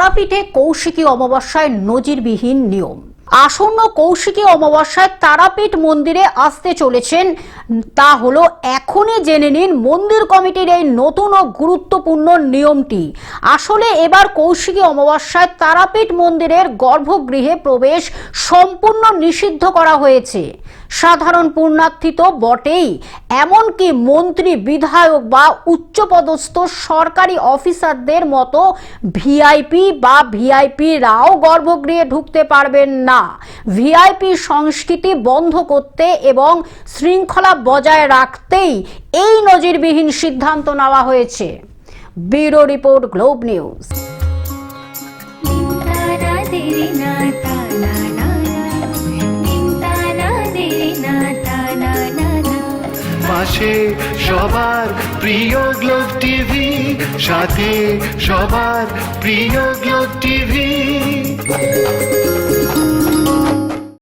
তারাপীঠে কৌশিকী অমাবস্যায় নজিরবিহীন নিয়ম। আসন্ন কৌশিকী অমাবস্যায় তারাপীঠ মন্দিরে আসতে চলেছেন, তা হলো এখনই জেনে নিন মন্দির কমিটির এই নতুন ও গুরুত্বপূর্ণ নিয়মটি। আসলে এবার কৌশিকী অমাবস্যায় তারাপীঠ মন্দিরের গর্ভগৃহে প্রবেশ সম্পূর্ণ নিষিদ্ধ করা হয়েছে। সাধারণ পুণ্যার্থী তো বটেই, এমনকি মন্ত্রী, বিধায়ক বা উচ্চপদস্থ সরকারি অফিসারদের মতো ভিআইপিরাও গর্ভগৃহে ঢুকতে পারবেন না। ভিআইপি সংস্কৃতি বন্ধ করতে এবং শৃঙ্খলা বজায় রাখতেই এই নজিরবিহীন সিদ্ধান্ত নেওয়া হয়েছে। Bureau report, globe news. পাশে সবার প্রিয় গ্লোব টিভি, সাথে সবার প্রিয় গ্লোব টিভি।